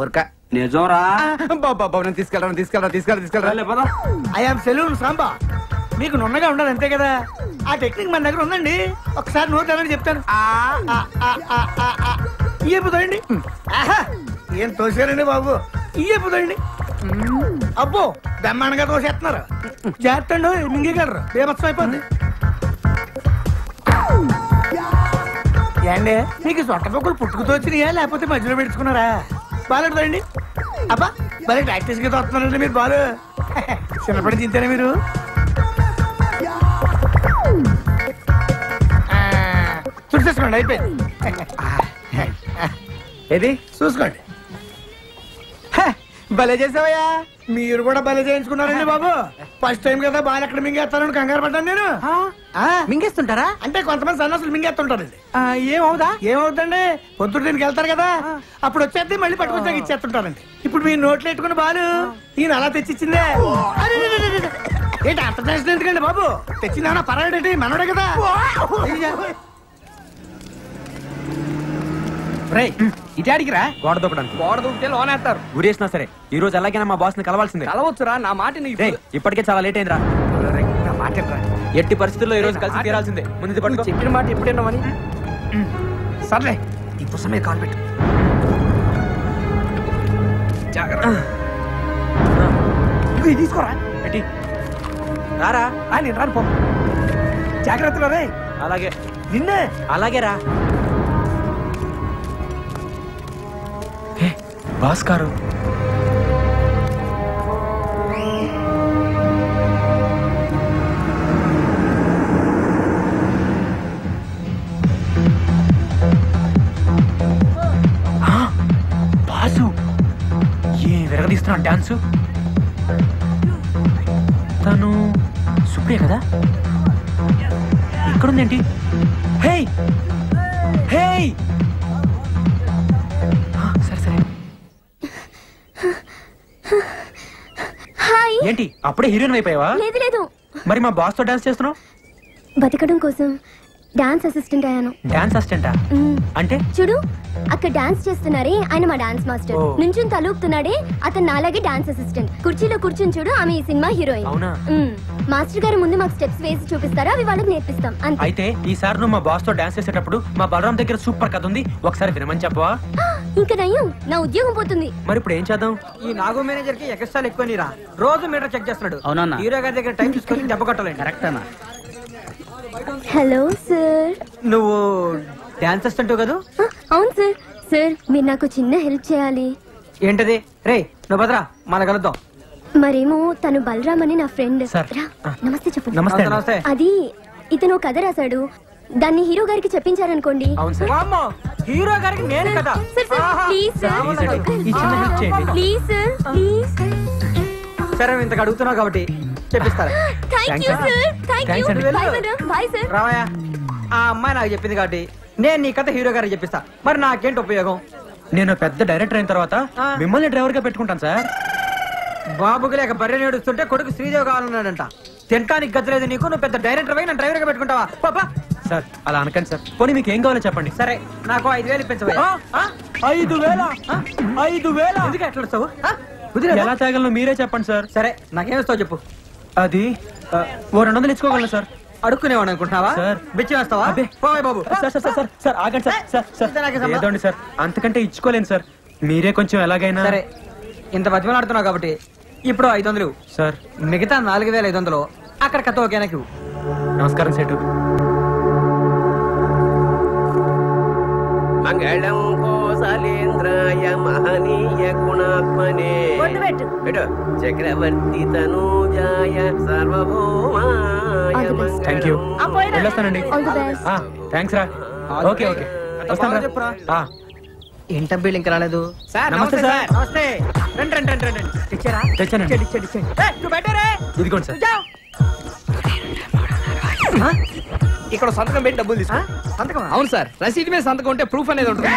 ఊరక నిజంరా. తీసుకెళ్ళరా. I'm salon Samba. మీకు నున్నగా ఉండాలి అంతే కదా. ఆ టెక్నిక్ మన దగ్గర ఉందండి. ఒకసారి నోట్ అని చెప్తాను. ఇయ్యపోతాయండి. ఏం తోసారండి బాబు, ఇయ్యపోతాయండి. అబ్బో బ్రహ్మాండంగా తోసేస్తున్నారు. చేస్తండు మింగగలరు, బేమత్సం అయిపోద్ది. ఏండి మీకు సొట్ట పొక్కులు పుట్టుకుతో వచ్చినాయా లేకపోతే మధ్యలో పెట్టుకున్నారా? బాగాలేదండి. అబ్బా బాగా ప్రాక్టీస్ గా తోస్తున్నారండి మీరు. బాలు చిన్నప్పటి తింటారా మీరు? చూసేసుకోండి, అయిపోయింది. ఏది చూసుకోండి. భలే చేసావయ్యా. మీరు కూడా భలే చేయించుకున్నారండి బాబు. ఫస్ట్ టైం కదా బాగా ఎక్కడ మింగేస్తానని కంగారు పడ్డాను నేను. మింగేస్తుంటారా? అంటే కొంతమంది సన్నాసులు మింగేస్తుంటారండి. ఏమవుతుందండి, పొద్దున్న దీనికి వెళ్తారు కదా, అప్పుడు వచ్చేది మళ్ళీ పట్టుకొచ్చాక ఇచ్చేస్తుంటారండి. ఇప్పుడు మీరు నోట్లు పెట్టుకుని బాలు ఈయన అలా తెచ్చిచ్చిందే. ఏంటి అంత చేసిన ఎందుకండి బాబు? తెచ్చిందా పర్వాలేంటి, మనోడే కదా. ఇటాడికి రా. గోడ దూకడానికి. గోడ దూకితే లోన్ వేస్తారు. ఊరేసినా సరే ఈ రోజు ఎలాగైనా మా బాస్ ని కలవాల్సిందే. కలవచ్చురా, నా మాట ఇప్పటికే చాలా లేట్ అయిందిరా. నా మాట ఎట్టి పరిస్థితుల్లో ఈ రోజు కలిసి తీరాల్సిందే. ముందు పట్టుకో. చెప్పిన మాట ఎప్పుడేనామని. సర్లే ఈ పుస్తకం మీద కాల్ పెట్టు. ఇది తీసుకోరా. ఏంటి రారా? నేను రాను పో. జాగ్రత్తగా రే. అలాగే నిన్నే. అలాగే రా. బాస్ గారు బాసు ఏ విరగదీస్తున్నా డాన్సు. తను సుప్రియ కదా? ఇక్కడుందేంటి? హే హే ఏంటి అప్పుడే హీరోయిన్ అయిపోయావా? లేదు లేదు. మరి మా బాస్ తో డాన్స్ చేస్తున్నావు? బతకడం కోసం డాన్స్ అసిస్టెంట్ అయ్యాను. డాన్స్ అసిస్టెంటా? అంటే చూడు అక్కడ డాన్స్ చేస్తున్నారే ఆయన మా డాన్స్ మాస్టర్. నుంచుని తలూపుతున్నాడే అతను నాలాగే డాన్స్ అసిస్టెంట్. కుర్చీలో కూర్చుని చూడు ఆమె ఈ సినిమా హీరోయిన్. అవునా? మాస్టర్ గారు ముందు మాకు స్టెప్స్ వేసి చూపిస్తారా, అవి వాళ్ళకి నేర్పిస్తాం అంతే. అయితే ఈసారి నువ్వు మా బాస్ తో డాన్స్ చేసేటప్పుడు మా బలరాం దగ్గర సూపర్ కథ ఉంది, ఒకసారి వినమని చెప్పవా? ఇంకా నయ్యం, నా ఉద్యోగం పోతుంది. మరి ఇప్పుడు ఏం చేద్దాం? ఈ నాగో మేనేజర్ కి ఎక్స్ట్రా ఎక్కువ నీరా. రోజు మీటర్ చెక్ చేస్తున్నాడు. అవునా? హీరో గారి దగ్గర టైం తీసుకొని దెబ్బ కొట్టాలండి. కరెక్టేనా? Hello sir. నువ్వు డాన్స్ అసిస్టెంట్ కదా? అవును సార్. సార్ మీరు నాకు చిన్న హెల్ప్ చేయాలి. ఏంటది? రే నువ్వు భద్రా మన కలుద్దాం. మరేమో తను బలరామ్ అని నా ఫ్రెండ్. నమస్తే చెప్పండి. నమస్తే. అది ఇతను కథ రాశాడు, దాన్ని హీరో గారికి చెప్పించారనుకోండి. హీరో గారికి నేను కదా. Please sir, please sir, please. సరే ఇంతకు అడుగుతున్నావు కాబట్టి చెప్పిస్తారా? Thank you sir, thank you. Bye Balaram, bye sir. రావయ్య, ఆ అమ్మాయి నాకు చెప్పింది కాబట్టి నేను నీ కథ హీరో గారికి చెప్పిస్తా. మరి నాకేంటి ఉపయోగం? నేను పెద్ద డైరెక్టర్ అయిన తర్వాత మిమ్మల్ని డ్రైవర్ గా పెట్టుకుంటాను సార్. బాబుకి లేక బర్రె నేడుస్తుంటే కొడుకు శ్రీదేవి కావాలన్నాడంట. తింటానికి గద్దలేదు నీకు, నువ్వు పెద్ద డైరెక్టర్ అయి నన్ను డ్రైవర్ గా పెట్టుకుంటావా? పాపా సార్ అలా అనకండి సార్. పోనీ మీకు ఏం కావాలో చెప్పండి. సరే నాకు 5,000 ఇప్పించవా? 5,000? 5,000 ఎందుకు ఎట్లా వస్తావు? ఎలా తాగలను మీరే చెప్పండి సార్. సరే నాకేమిస్తావు చెప్పు. అది ఓ 200 ఇచ్చుకోగలను సార్. అడుక్కునేవాడు అనుకుంటున్నావా? బిచ్చి వేస్తావా? బాబు సార్ ఆగండి సార్. ఏదోండి సార్, అంతకంటే ఇచ్చుకోలేను సార్. మీరే కొంచెం ఎలాగైనా. సరే ఇంత బతిమలాడుతున్నావు కాబట్టి ఇప్పుడు 500 సార్. మిగతా 4,500 అక్కడ కథ ఓకేనా? నమస్కారం సేటు. మంగళం కోసలేంద్రాయ మహనీయ గుణాత్మనే చక్రవర్తి తనూజాయ సార్వభౌమాయ థ్యాంక్ యూ వెళ్ళొస్తానండి థ్యాంక్స్ రా ఓకే ఓకే వస్తాను ఏంట బిల్ ఇంకా రాలేదు. నమస్తే సార్. నమస్తే. రండి రండి రండి రండి. తెచ్చారా? తెచ్చానండి. నువ్వు బయటరే. ఇదిగోండి సార్. ఇక్కడ సంతకం పెట్టి డబ్బులు తీసుకో. సంతకం? అవును సార్, రసీదు మీద సంతకం ఉంటే ప్రూఫ్ అనేది ఉంటుంది.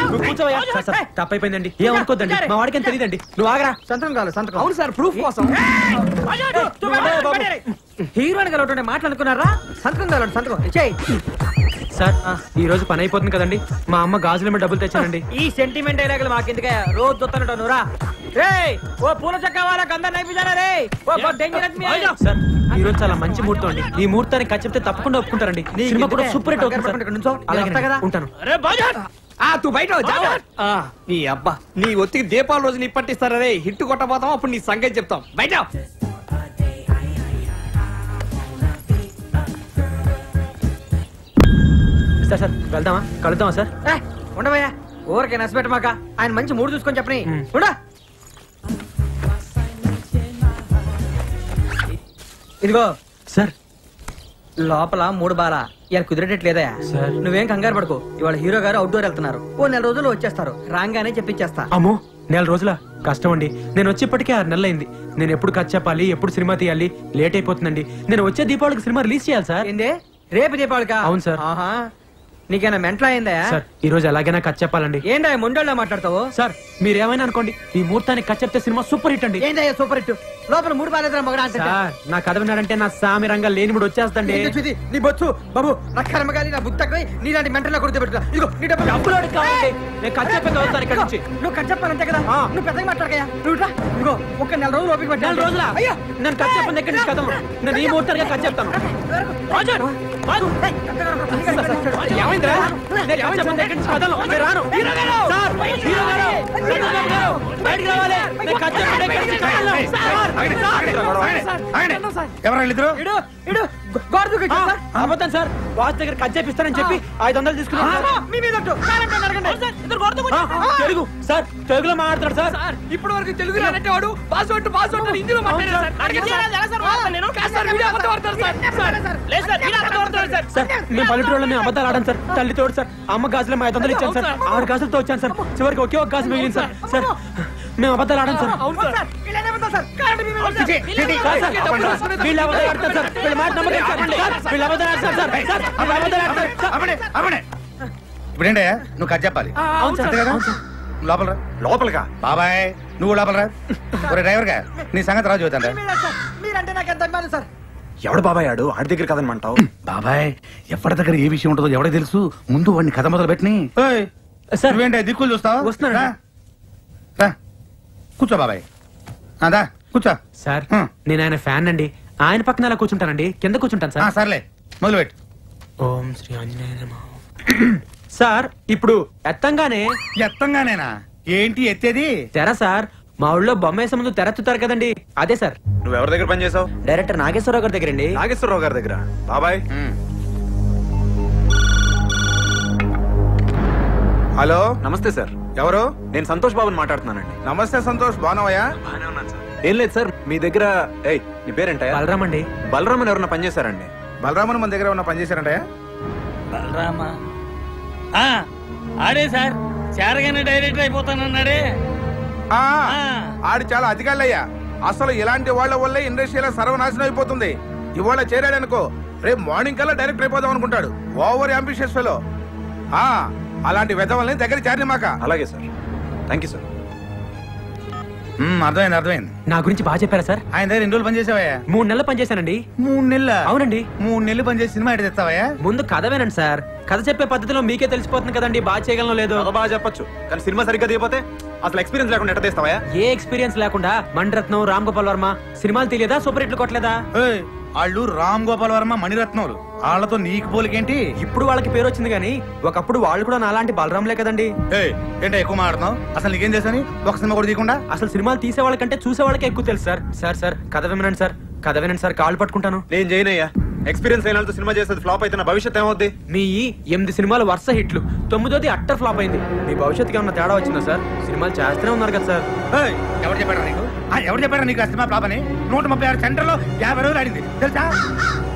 నువ్వు కూర్చోవయ్యా. సార్ తప్పైపోయిందండి, ఏమనుకోద్దండి, మా వాడికి తెలియదండి. నువ్వు ఆగరా. సంతకం కావాలి, సంతకం. అవును సార్, ప్రూఫ్ కోసం. హీరోని కలవటం మాట్లాడుకున్నారా? సంతకం కావాలి, సంతకం చేయి. సార్ ఈ రోజు పని అయిపోతుంది కదండి, మా అమ్మ గాజుల మీద డబ్బులు తెచ్చానండి. ఈ సెంటిమెంట్ డైలాగులు మాకెందుకే, రోజు చూస్తానంట నువ్వురా. రేయ్ ఓ పూల చక్క వాళ్ళకి అందరు నైపుజారా రే. సార్ ఈ రోజు చాలా మంచి ముహూర్తం అండి, ఈ ముహూర్తానికి ఖర్చు చెప్తే తప్పకుండా ఒప్పుకుంటారండి. సినిమా కూడా సూపర్ హిట్ అవుతుంది. అలాగే ఉంటాను. నీ అబ్బా నీ ఒత్తికి దీపాల రోజు నీ పట్టిస్తారా రే, హిట్ కొట్టబోతాం, అప్పుడు నీ సంగతి చెప్తాం. బయట సార్ సార్ వెళ్దామా, కలుద్దామా సార్? ఉండవయ్యా, ఊరికే నచ్చబెట్టమాక. ఆయన మంచి మూడు చూసుకొని చెప్పని ఉండా. ఇదిగో సార్, లోపల 3 బాల ఇలా కుదిరేటట్లేదా సార్? నువ్వేం కంగారు పడుకో, ఇవాళ హీరో గారు అవుట్డోర్ వెళ్తున్నారు, ఓ 4 రోజుల్లో వచ్చేస్తారు. రాగానే చెప్పించేస్తా. అమ్మో 4 రోజుల కష్టం అండి, నేను వచ్చేప్పటికే 6 నెలలు అయింది. నేను ఎప్పుడు కథ చెప్పాలి, ఎప్పుడు సినిమా తీయాలి, లేట్ అయిపోతుందండి. నేను వచ్చే దీపావళికి సినిమా రిలీజ్ చేయాలి సార్. ఏందే రేపు దీపావళికా? అవును సార్. ఆహా, నీకేనా మెంటల్ అయిందా? సార్ ఈ రోజు ఎలాగైనా కథ చెప్పాలండి. ఏందా మొండోళ్ళ మాట్లాడతావు? సార్ మీరేమైనా అనుకోండి, ఈ ముహూర్తానికి కథ చెప్తే సినిమా సూపర్ హిట్ అండి. ఏందయ్యా సూపర్ హిట్? లోపల 3 బాలేదా మగడా? సార్ నా కథ విన్నాడంటే నా సామిరంగా లేనిముడు వచ్చేస్తండి. నీ బొచ్చు బాబు, నా కర్మగాలి, నా బుద్ధి నీలాంటి మెంటల్లో గుర్తుపెట్టుకో. ఇదిగో నీ డబ్బులు కావాలి, నేను కథ చెప్పి వస్తాను ఇక్కడ నుంచి. నువ్వు కథ చెప్పాలంతే కదా, నువ్వు పెద్దగా మాట్లాడకయ్యా. నువ్వు ఇదిగో ఒక 4 రోజులు ఓపిక పట్టి. 4 రోజుల నేను కథ చెప్పండి ఎక్కడి నుంచి కథ, నేను ఈ ముహూర్తానికి కథ చెప్తాను. ఏమైందిరా? నేను కథ చెప్పండి ఎక్కడి నుంచి కథలు, నేను రాను. సార్ హీరో గారు, బయటికి రావాలి, నేను కథ చెప్పండి ఎక్కడి నుంచి కథలు. అబద్ధం సార్, వాచ్ దగ్గర కథ చేపిస్తానని చెప్పి 500 తీసుకున్నాను సార్. తెలుగులో మాట్లాడతాడు సార్. ఇప్పటి వరకు తెలుగు రానంటే వాడు పాస్వర్డ్ పాస్వర్డ్ హిందీలో మాట్లాడారు సార్. మేము పల్లెటూరులో మేము అబద్ధాలు ఆడాను సార్. తల్లి తోడు సార్, అమ్మ గాజులు 500 ఇచ్చాను సార్. 6 గాజులతో వచ్చాను సార్, చివరికి ఒకే ఒక గాజు మిగిలింది సార్. సార్ మేము అబద్ధాలు ఆడాను సార్. వీళ్ళు అబద్ధాలు ఆడతారు సార్, వీళ్ళ మాట నమ్మకం సార్. వీళ్ళు అబద్ధాలు ఆడతారు సార్. వీళ్ళు అబద్ధాలు ఆడతారు. ఇప్పుడేంటే నువ్వు కథ చెప్పాలి. లోపల లోపలగా బాబాయ్, నువ్వు లోపలరా. ఒరే డ్రైవర్ గా నీ సంగతి రాజు అవుతాండ. మీరంటే నాకు ఎంత అభిమానం సార్. ఎవడు బాబాయ్ ఆడు, ఆడి దగ్గర కదనమంటావు? బాబాయ్ ఎవరి దగ్గర ఏ విషయం ఉంటుందో ఎవడే తెలుసు, ముందు వాడిని కథ మొదలు పెట్టిని. నువ్వేంటే దిక్కులు చూస్తావు? వస్తున్నా. కూర్చో బాబాయ్, అదా కూర్చో. సార్ నేను ఆయన ఫ్యాన్ అండి, ఆయన పక్కన అలా కూర్చుంటానండి, కింద కూర్చుంటాను సార్. సర్లే మొదలు పెట్టు. ఓం శ్రీ ఆంజనేయ నమః. సార్ ఇప్పుడు ఎత్తంగానేనా ఏంటి ఎత్తేది? తెర సార్, మా ఊళ్ళో బొమ్మ వేసే ముందు తెరెత్తుతారు కదండి, అదే సార్. నువ్వు ఎవరి దగ్గర పని చేసావు? డైరెక్టర్ నాగేశ్వరరావు గారి దగ్గర అండి. నాగేశ్వరరావు గారి దగ్గర. బాబాయ్ హలో నమస్తే సార్. ఎవరు? నేను సంతోష్ బాబుని మాట్లాడుతున్నానండి. నమస్తే సంతోష్, బాగున్నావయ్యా? బాగానే ఉన్నాను సార్. ఏం లేదు సార్, మీ దగ్గర నీ పేరేంట? బలరామ్ అండి. బలరామన్ ఎవరన్నా పని చేశారండి? బలరామన్ మన దగ్గర ఉన్న పని చేశారంటయా? బలరామా ఆడే సార్, చేరగానే డైరెక్టర్ అయిపోతానన్నాడే. ఆడు చాలా అధికారులయ్యా. అసలు ఇలాంటి వాళ్ళ వల్లే ఇండస్ట్రీలో సర్వనాశనం అయిపోతుంది. ఇవాళ చేరాడనుకో రేపు మార్నింగ్ కల్లా డైరెక్టర్ అయిపోదాం అనుకుంటాడు. Over ambitious fellow. అలాంటి వెధవల్ని దగ్గర చేరనిమాక. అలాగే సార్, థ్యాంక్ యూ సార్. అర్థమైంది అర్థమైంది. నా గురించి బాగా చెప్పారా సార్? ఆయన దగ్గర 2 రోజులు పనిచేసావయ్యా? 3 నెలలు పనిచేశానండి. 3 నెలల? అవునండి. 3 నెలలు పనిచేసి సినిమా ఎడ తెస్తావయ్యా? ముందు కథ వినండి సార్, కథ చెప్పే పద్ధతిలో మీకే తెలిసిపోతుంది కదండి బాగా చేయగలను లేదో. బాగా చెప్పొచ్చు, కానీ సినిమా సరిగ్గా తీయపోతే అసలు ఎక్స్పీరియన్స్ లేకుండా ఎట్ట తీస్తావా? ఏ ఎక్స్పీరియన్స్ లేకుండా మణిరత్నం, రామ్ గోపాల్ వర్మ సినిమాలు తెలియదా? సూపర్ హిట్లు కొట్టలేదా? వాళ్ళు రామ్ గోపాల్ వర్మ, మణిరత్నం వాళ్ళతో నీకు పోలికేంటి? ఇప్పుడు వాళ్ళకి పేరు వచ్చింది కానీ ఒకప్పుడు వాళ్ళు కూడా నాలాంటి బలరాంలే కదండి. ఏంటో ఎక్కువ మాట్లాడుతున్నావు? అసలు నీకేం చేశాని ఒక సినిమా కూడా తీయకుండా? అసలు సినిమాలు తీసే వాళ్ళకంటే చూసే వాళ్ళకే ఎక్కువ తెలుసు సార్. సార్ సార్ కథ వినండి సార్, కథ వినండి సార్, కాళ్ళు పట్టుకుంటాను. నేను చేయనయ్యా. ఎక్స్పీరియన్స్ అయిన వాళ్ళతో సినిమా చేసేది ఫ్లాప్ అయితే నా భవిష్యత్ ఏమవుద్ది? మీ 8 సినిమాలు వరుస హిట్లు, 9ది అట్టర్ ఫ్లాప్ అయింది. మీ భవిష్యత్తుకి ఏమన్నా తేడా వచ్చిందా సార్? సినిమాలు చేస్తూనే ఉన్నారు కదా సార్. ఎవరు చెప్పారా నీకు? ఎవరు చెప్పారా నీకు ఆ సినిమా ఫ్లాప్ అని? 136 సెంటర్లో 50 రోజులు ఆడింది తెలుసా?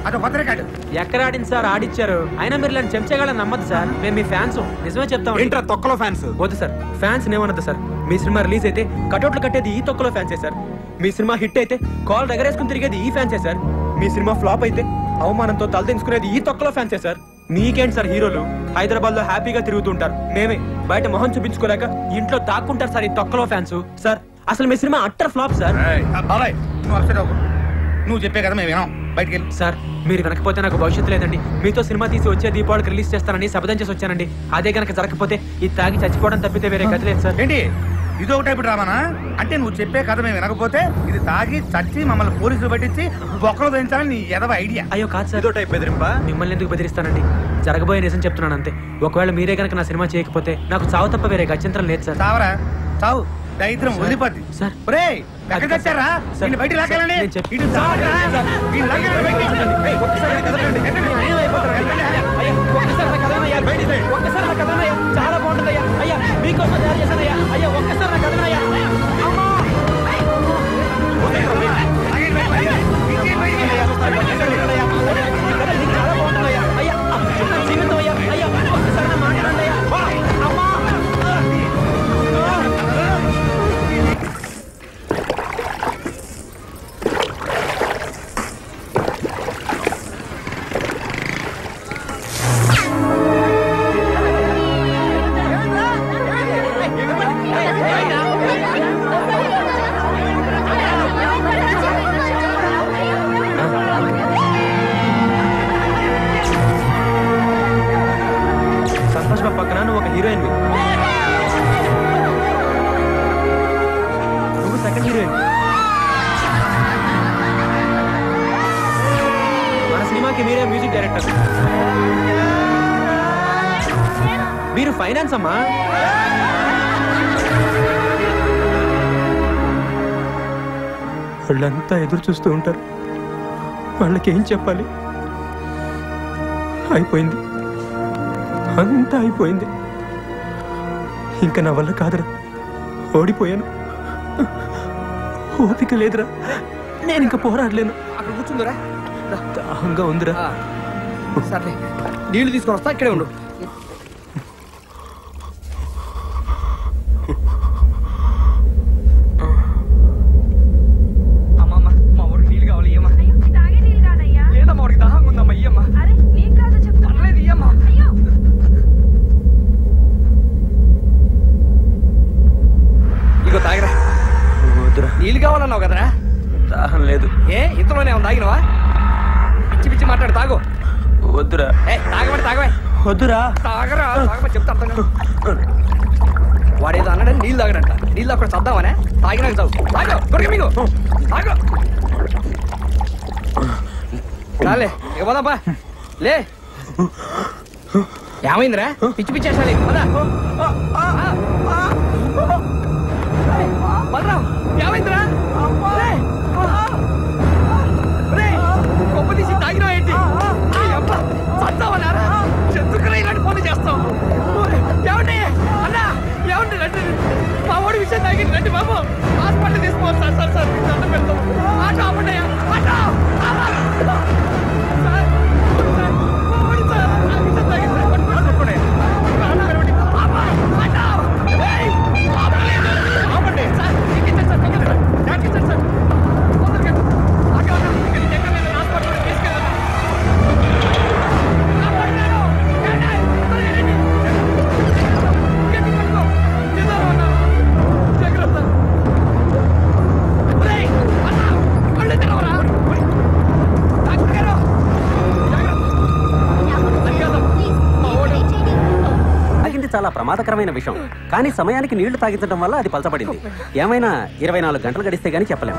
అది కొత్త రికార్డు. ఎక్కడ ఆడింది సార్? ఆడిచ్చారు. అయినా మీరు ఇలాంటి చెంచగాళ్ళని నమ్మద్దు సార్. మేము మీ ఫ్యాన్స్, నిజమే చెప్తాం. ఏంట్రా తొక్కలో ఫ్యాన్స్? వద్దు సార్, ఫ్యాన్స్ ఏమన్నది సార్. మీ సినిమా రిలీజ్ అయితే కటౌట్లు కట్టేది ఈ తొక్కలో ఫ్యాన్సే సార్. మీ సినిమా హిట్ అయితే కాల్ ఎగరేసుకుని తిరిగేది ఈ ఫ్యాన్సే సార్. మీ సినిమా ఫ్లాప్ అయితే అవమానంతో తలదించుకునేది ఈ తొక్కలో ఫ్యాన్సే సార్. మీకేంటి సార్ హీరోలు హైదరాబాద్ లో హ్యాపీగా తిరుగుతుంటారు, మేమే బయట మొహం చూపించుకోలేక ఇంట్లో దాక్కుంటారు సార్ ఈ తొక్కలో ఫ్యాన్స్. సార్ అసలు మీ సినిమా అట్టర్ ఫ్లాప్ సార్. బాబాయ్ నువ్వు చెప్పే కదా మేము వినాం, బయటికి వెళ్ళి. సార్ మీరు వినకపోతే నాకు భవిష్యత్తు లేదండి. మీతో సినిమా తీసి వచ్చే దీపావళికి రిలీజ్ చేస్తానని శపథం చేసి వచ్చానండి. అదే కనుక జరగకపోతే ఇది తాగి చచ్చిపోవడం తప్పితే వేరే గతి లేదు సార్. ఏంటి ఇదో టైప్ డ్రామానా? అంటే నువ్వు చెప్పే కథ మేము వినకపోతే ఇది తాగి చచ్చి మమ్మల్ని పోలీసులు పట్టించి బొక్కలు దించాలని నీ ఎదవ ఐడియా? అయ్యో కాదు సార్, ఇదో టైప్ బెదిరింపా? మిమ్మల్ని ఎందుకు బెదిరిస్తానండి? జరగబోయే నిజం చెప్తున్నాను అంతే. ఒకవేళ మీరే కనుక నా సినిమా చేయకపోతే నాకు చావు తప్ప వేరే గత్యంతరం లేదు సార్. చావరా చావు, దరిద్రం వదిలిపోద్ది సార్. ఒరేయ్ ఎక్కడికి వచ్చారా? నిన్ను బయటికి లాగాలండి. ఇటు చావరా? నిన్ను లాగాలి బయటికి. ఏయ్, ఒక్కసారి చాలా బాగుంటుందయ్యా. అయ్యా మీకోసం తయారు చేశానయ్యా. అయ్యా ఒక్కసారి నాకు కదలయ్యా. చాలా బాగుంటుందయ్యా. అయ్యా జీవితం అయ్యా. అయ్యా ఒక్కసారి నా మాట్లాడండి అయ్యా. అమ్మా సంతోష్ బాబు పక్కన నువ్వు ఒక హీరోయిన్, నువ్వు సెకండ్ హీరోయిన్. మన సినిమాకి మీరే మ్యూజిక్ డైరెక్టర్, మీరు ఫైనాన్స్ అమ్మా. వాళ్ళంతా ఎదురు చూస్తూ ఉంటారు, వాళ్ళకేం చెప్పాలి? అయిపోయింది, అంతా అయిపోయింది. ఇంకా నా వల్ల కాదురా, ఓడిపోయాను. ఓపిక లేదురా, నేను ఇంకా పోరాడలేను. అక్కడ కూర్చుందిరా, దాహంగా ఉందిరా. సరే నీళ్లు తీసుకొని వస్తా, ఇక్కడే ఉండు. అమ్మమ్మ మా ఊరికి నీళ్ళు కావాలి, ఇయ్యమ్మా. లేదా మా ఊరికి దాహంగా ఉందమ్మా, ఇయ్యమ్మా. పర్లేదు ఇయ్యమ్మా. ఇగో తాగిరా. నీళ్ళు కావాలన్నావు కదరా? దాహం లేదు. ఏ ఇంతలోనే ఏమన్నా తాగినవా? పిచ్చి పిచ్చి మాట్లాడు, తాగు. వద్దురా. తాగబడి తాగవే. వద్దురా. తాగరా, తాగమని చెప్తా అర్థం కాదు. వాడేదో అన్నాడని నీళ్ళు తాగడంట. నీళ్ళు అక్కడ చద్దామనే తాగినాక చావు. తాగు దొరిక మీకు తాగు. చాలే ఇక పోదాపా. లే ఏమైందిరా? పిచ్చి పిచ్చి వేసాలి. బలరాం ఏమైందిరా? గొప్ప తీసి తాగినా ఏంటి? చద్దామన్నారా? ఎందుకురా ఇలాంటి పనులు చేస్తాం? ఏమండి అన్నా, ఏమండి రండి, మా వాడి విషయం తాగింది, రండి బాబు, హాస్పిటల్ తీసుకోవాలి సార్. సార్ సార్ మీకు దండం పెడతాం. ఆటో ఆపండి, ఆటో. సార్ మా వాడి సార్ ఆ విషయం తాగింది, పట్టుకోండి. ఆటో కలవండి. ఆటో ఆపండి సార్. ఎక్కించండి సార్, ఎక్కించండి సార్. తొందరగా ఆటో ఇక్కడ దగ్గర లేదు, హాస్పిటల్ తీసుకెళ్ళండి. చాలా ప్రమాదకరమైన విషయం, కానీ సమయానికి నీళ్లు తాగించడం వల్ల అది పలచబడింది. ఏమైనా 24 గంటలు గడిస్తే గానీ చెప్పలేం.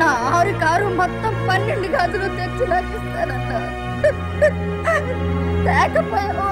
నా 6 కారు మొత్తం 12 గాజులు తెచ్చి నాకు ఇస్తానన్న. లేకపోయావా?